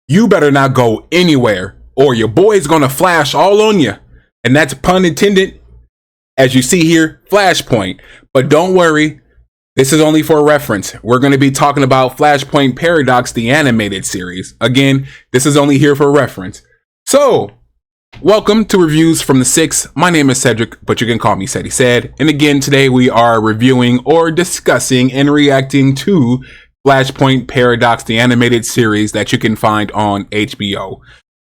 you better not go anywhere or your boy's gonna flash all on you. And that's pun intended, as you see here, Flashpoint. But don't worry, this is only for reference. We're going to be talking about Flashpoint Paradox, the animated series. Again, this is only here for reference. So, welcome to Reviews from the Six. My name is Cedric, but you can call me Ceddy Said. And again, today we are reviewing or discussing and reacting to Flashpoint Paradox, the animated series that you can find on HBO.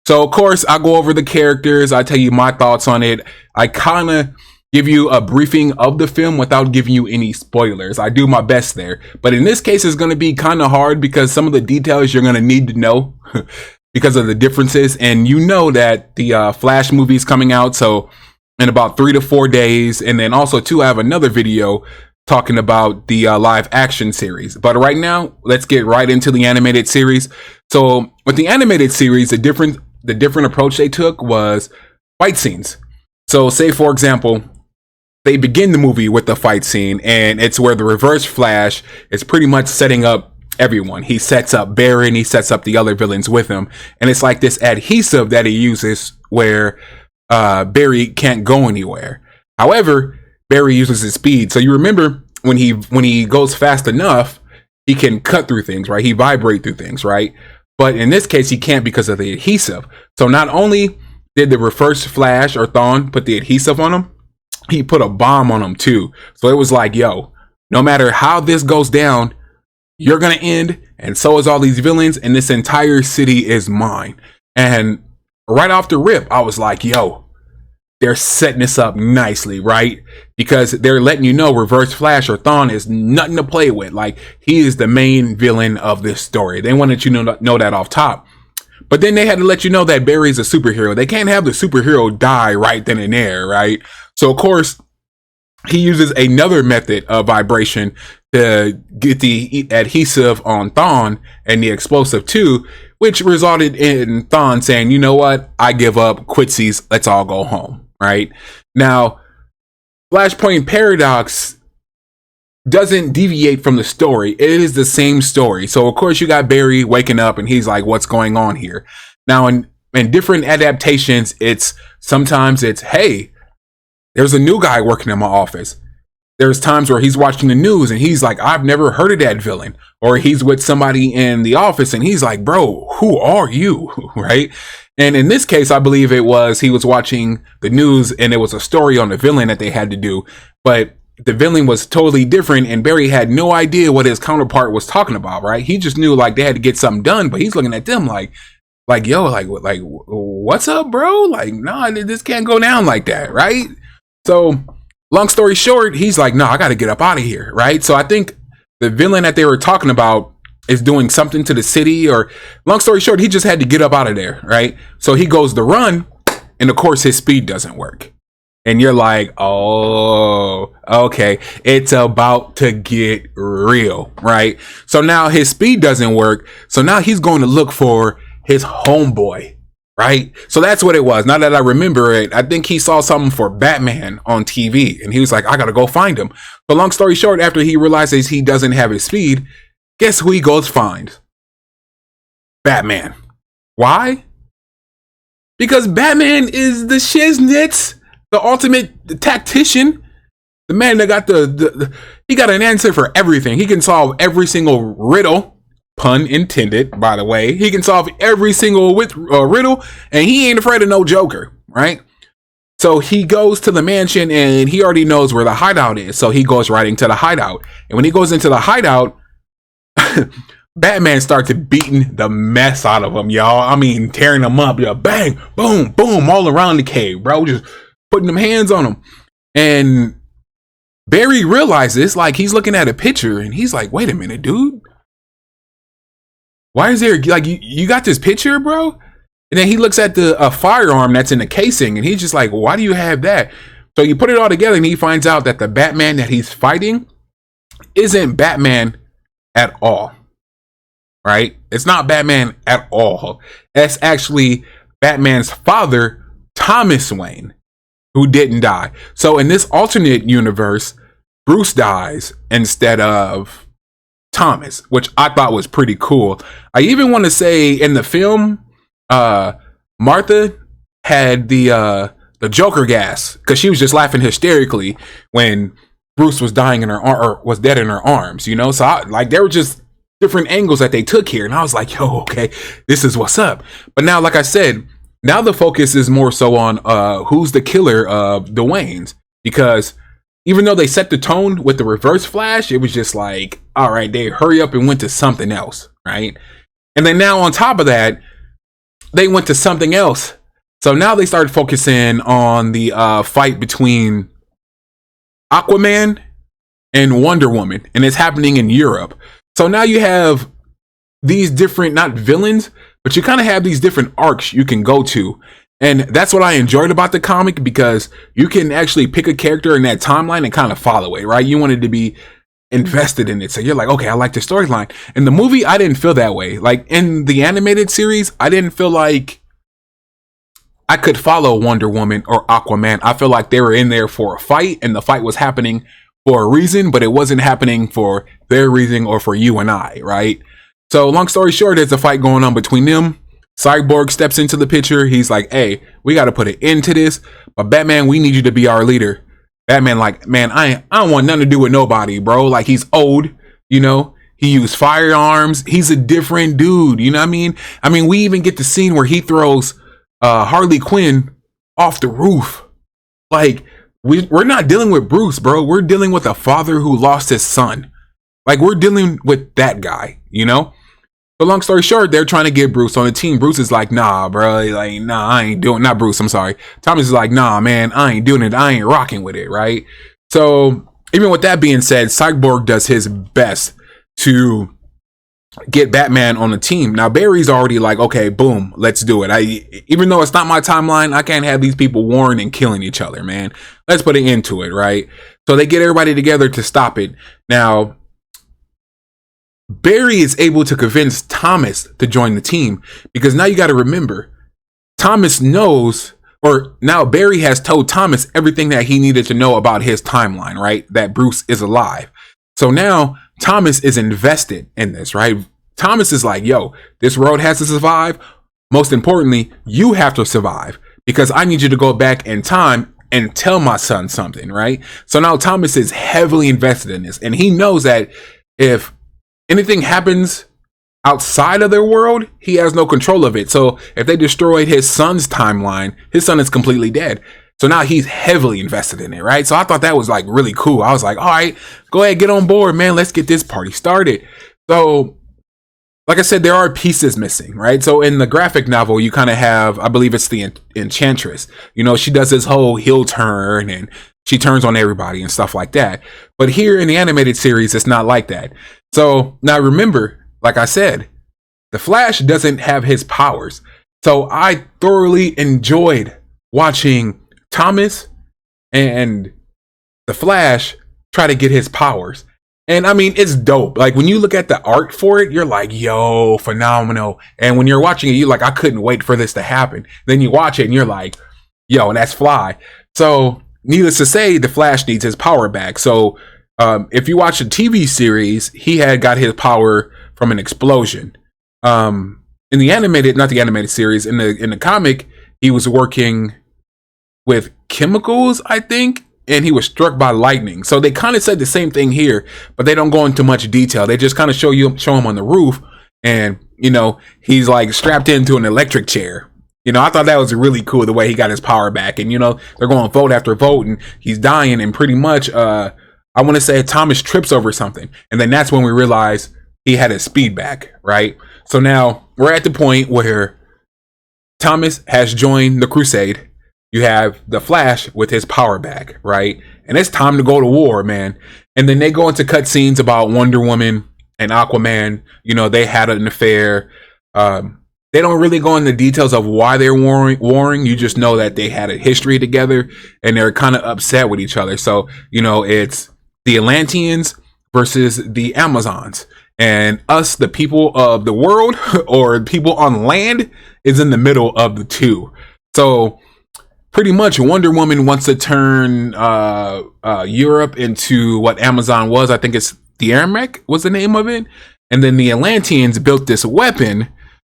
So, of course, I go over the characters. I tell you my thoughts on it. I kind of give you a briefing of the film without giving you any spoilers. I do my best there. But in this case, it's going to be kind of hard because some of the details you're going to need to know because of the differences. And you know that the Flash movie is coming out. So in about 3 to 4 days. And then also, too, I have another video talking about the live action series. But right now, let's get right into the animated series. So with the animated series, the different approach they took was fight scenes. So say, for example, they begin the movie with the fight scene, and it's where the Reverse Flash is pretty much setting up everyone. He sets up Barry and he sets up the other villains with him. And it's like this adhesive that he uses where Barry can't go anywhere. However, Barry uses his speed. So you remember when he goes fast enough, he can cut through things, right? He vibrate through things, right? But in this case, he can't because of the adhesive. So not only did the Reverse Flash or Thawne put the adhesive on him, he put a bomb on him too. So it was like, yo, no matter how this goes down, you're going to end. And so is all these villains. And this entire city is mine. And right off the rip, I was like, yo, they're setting this up nicely, right? Because they're letting you know Reverse Flash or Thawne is nothing to play with. Like, he is the main villain of this story. They wanted you to know that off top. But then they had to let you know that Barry's a superhero. They can't have the superhero die right then and there, right? So, of course, he uses another method of vibration to get the adhesive on Thawne and the explosive too, which resulted in Thawne saying, you know what? I give up, quitsies, let's all go home, right? Now, Flashpoint Paradox doesn't deviate from the story. It is the same story. So, of course, you got Barry waking up and he's like, what's going on here? Now, in different adaptations, sometimes it's, hey, there's a new guy working in my office. There's times where he's watching the news and he's like, I've never heard of that villain. Or he's with somebody in the office and he's like, bro, who are you? Right? And in this case, I believe he was watching the news and it was a story on the villain that they had to do. But the villain was totally different and Barry had no idea what his counterpart was talking about, right? He just knew like they had to get something done, but he's looking at them like, yo, like, what's up, bro? Like, nah, this can't go down like that, right? So, long story short, he's like, no, I got to get up out of here, right? So I think the villain that they were talking about is doing something to the city, or long story short, he just had to get up out of there, right? So he goes to run, and of course his speed doesn't work. And you're like, oh, okay, it's about to get real, right? So now his speed doesn't work. So now he's going to look for his homeboy, right? So that's what it was. Now that I remember it, I think he saw something for Batman on TV and he was like, I got to go find him. But long story short, after he realizes he doesn't have his speed, guess who he goes find? Batman. Why? Because Batman is the shiznits. The ultimate tactician, the man that got he got an answer for everything. He can solve every single riddle, pun intended, by the way. He can solve every single riddle, and he ain't afraid of no Joker, right? So he goes to the mansion, and he already knows where the hideout is. So he goes right into the hideout. And when he goes into the hideout, Batman starts beating the mess out of him, y'all. I mean, tearing him up, yeah, bang, boom, boom, all around the cave, bro. Just putting them hands on him. And Barry realizes, like, he's looking at a picture and he's like, wait a minute, dude. Why is there, like, you got this picture, bro? And then he looks at a firearm that's in the casing and he's just like, why do you have that? So you put it all together and he finds out that the Batman that he's fighting isn't Batman at all, right? It's not Batman at all. That's actually Batman's father, Thomas Wayne, who didn't die. So in this alternate universe, Bruce dies instead of Thomas, which I thought was pretty cool. I even want to say in the film, Martha had the Joker gas because she was just laughing hysterically when Bruce was dying in her or was dead in her arms, you know. So there were just different angles that they took here, and I was like, yo, okay, this is what's up. But now, like I said, now the focus is more so on who's the killer of the Waynes, because even though they set the tone with the Reverse Flash, it was just like, all right, they hurry up and went to something else, right? And then now on top of that, they went to something else. So now they started focusing on the fight between Aquaman and Wonder Woman, and it's happening in Europe. So now you have these different, not villains, but you kind of have these different arcs you can go to. And that's what I enjoyed about the comic, because you can actually pick a character in that timeline and kind of follow it, right? You wanted to be invested in it. So you're like, okay, I like the storyline. In the movie, I didn't feel that way. Like in the animated series, I didn't feel like I could follow Wonder Woman or Aquaman. I feel like they were in there for a fight, and the fight was happening for a reason, but it wasn't happening for their reason or for you and I, right? So long story short, there's a fight going on between them. Cyborg steps into the picture. He's like, hey, we got to put an end to this. But Batman, we need you to be our leader. Batman like, man, I don't want nothing to do with nobody, bro. Like, he's old, you know. He used firearms. He's a different dude, you know what I mean? I mean, we even get the scene where he throws Harley Quinn off the roof. Like, we're not dealing with Bruce, bro. We're dealing with a father who lost his son. Like, we're dealing with that guy, you know? But long story short, they're trying to get Bruce on the team. Bruce is like, nah, bro. Like, nah, I ain't doing, not Bruce, I'm sorry. Thomas is like, nah, man, I ain't doing it. I ain't rocking with it, right? So even with that being said, Cyborg does his best to get Batman on the team. Now, Barry's already like, okay, boom, let's do it. Even though it's not my timeline, I can't have these people warring and killing each other, man. Let's put an end to it, right? So they get everybody together to stop it. Now, Barry is able to convince Thomas to join the team, because now you got to remember, Thomas knows, or now Barry has told Thomas everything that he needed to know about his timeline, right? That Bruce is alive. So now Thomas is invested in this, right? Thomas is like, yo, this world has to survive. Most importantly, you have to survive, because I need you to go back in time and tell my son something, right? So now Thomas is heavily invested in this, and he knows that if anything happens outside of their world, he has no control of it. So if they destroyed his son's timeline, his son is completely dead. So now he's heavily invested in it, right? So I thought that was like really cool. I was like, all right, go ahead, get on board, man. Let's get this party started. So like I said, there are pieces missing, right? So in the graphic novel, you kind of have, I believe it's the Enchantress. You know, she does this whole heel turn and she turns on everybody and stuff like that. But here in the animated series, it's not like that. So now remember, like I said, the Flash doesn't have his powers. So I thoroughly enjoyed watching Thomas and the Flash try to get his powers. And I mean, it's dope. Like when you look at the art for it, you're like, yo, phenomenal. And when you're watching it, you're like, I couldn't wait for this to happen. Then you watch it and you're like, yo, that's fly. So needless to say, the Flash needs his power back. So if you watch the TV series, he had got his power from an explosion. In the animated, not the animated series, in the comic, he was working with chemicals, I think, and he was struck by lightning. So they kind of said the same thing here, but they don't go into much detail. They just kind of show him on the roof, and you know, he's like strapped into an electric chair. You know, I thought that was really cool the way he got his power back. And you know, they're going vote after vote, and he's dying, and pretty much I want to say Thomas trips over something. And then that's when we realize he had his speed back, right? So now we're at the point where Thomas has joined the Crusade. You have the Flash with his power back, right? And it's time to go to war, man. And then they go into cutscenes about Wonder Woman and Aquaman. You know, they had an affair. They don't really go into details of why they're warring. You just know that they had a history together and they're kind of upset with each other. So, you know, it's the Atlanteans versus the Amazons, and us, the people of the world or people on land, is in the middle of the two. So pretty much Wonder Woman wants to turn Europe into what Amazon was. I think it's Diarmec was the name of it. And then the Atlanteans built this weapon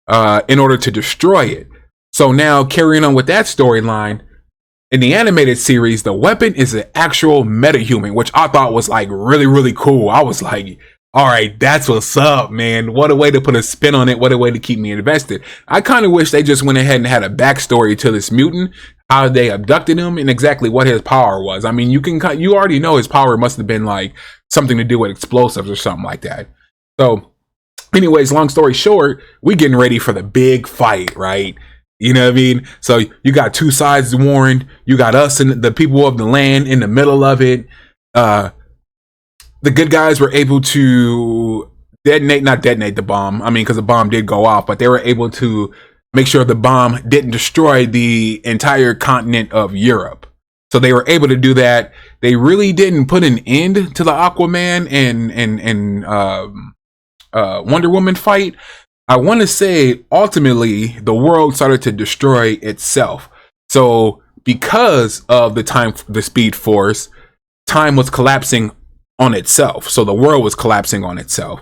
in order to destroy it. So now carrying on with that storyline, in the animated series, the weapon is an actual metahuman, which I thought was like really, really cool. I was like, all right, that's what's up, man. What a way to put a spin on it. What a way to keep me invested. I kind of wish they just went ahead and had a backstory to this mutant, how they abducted him, and exactly what his power was. I mean, you already know his power must have been like something to do with explosives or something like that. So anyways, long story short, we getting ready for the big fight, right? You know what I mean? So you got two sides warned. You got us and the people of the land in the middle of it. The good guys were able to not detonate the bomb. I mean, because the bomb did go off, but they were able to make sure the bomb didn't destroy the entire continent of Europe. So they were able to do that. They really didn't put an end to the Aquaman and Wonder Woman fight. I want to say ultimately the world started to destroy itself. So because of the Speed Force, time was collapsing on itself. So the world was collapsing on itself.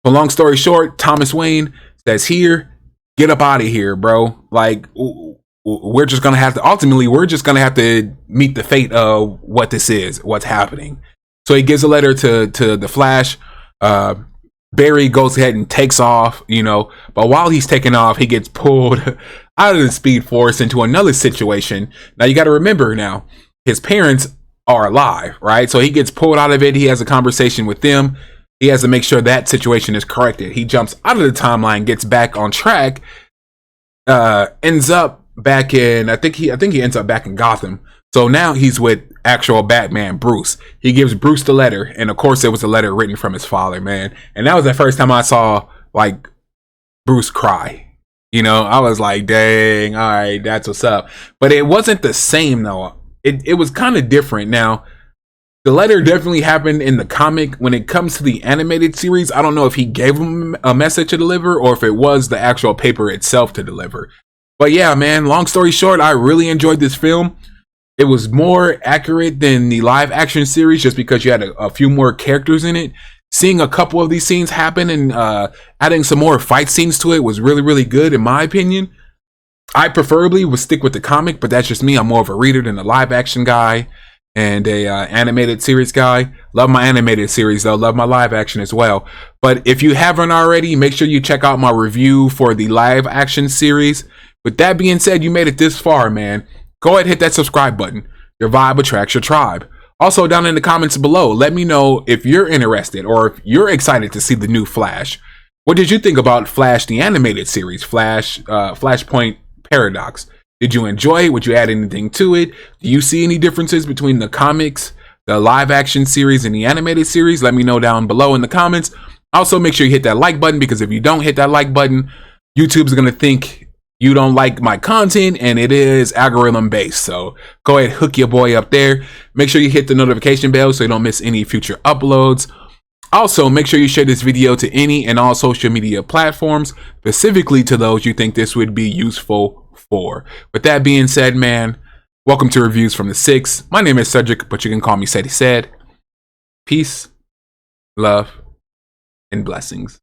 So long story short, Thomas Wayne says, here, get up out of here, bro. Like, we're just going to have to meet the fate of what this is, what's happening. So he gives a letter to the Flash. Barry goes ahead and takes off, but while he's taking off, he gets pulled out of the Speed Force into another situation. Now you got to remember now, his parents are alive, right? So he gets pulled out of it. He has a conversation with them. He has to make sure that situation is corrected. He jumps out of the timeline, gets back on track, ends up back in, I think he ends up back in Gotham. So now he's with actual Batman, Bruce. He gives Bruce the letter, and of course it was a letter written from his father, man. And that was the first time I saw like Bruce cry. I was like, dang, all right, that's what's up. But it wasn't the same though. It was kind of different. Now, the letter definitely happened in the comic. When it comes to the animated series, I don't know if he gave him a message to deliver or if it was the actual paper itself to deliver. But yeah, man, long story short, I really enjoyed this film. It was more accurate than the live action series just because you had a few more characters in it. Seeing a couple of these scenes happen and adding some more fight scenes to it was really, really good in my opinion. I preferably would stick with the comic, but that's just me. I'm more of a reader than a live action guy and a animated series guy. Love my animated series though. Love my live action as well. But if you haven't already, make sure you check out my review for the live action series. With that being said, you made it this far, man. Go ahead and hit that subscribe button. Your vibe attracts your tribe. Also, down in the comments below, let me know if you're interested or if you're excited to see the new Flash. What did you think about Flash, the animated series, Flashpoint Paradox? Did you enjoy it? Would you add anything to it? Do you see any differences between the comics, the live action series, and the animated series? Let me know down below in the comments. Also, make sure you hit that like button because if you don't hit that like button, YouTube's going to think you don't like my content, and it is algorithm based. So go ahead, hook your boy up there. Make sure you hit the notification bell so you don't miss any future uploads. Also, make sure you share this video to any and all social media platforms, specifically to those you think this would be useful for. With that being said, man, welcome to Reviews from the Six. My name is Cedric, but you can call me Ceddy Said. Peace, love, and blessings.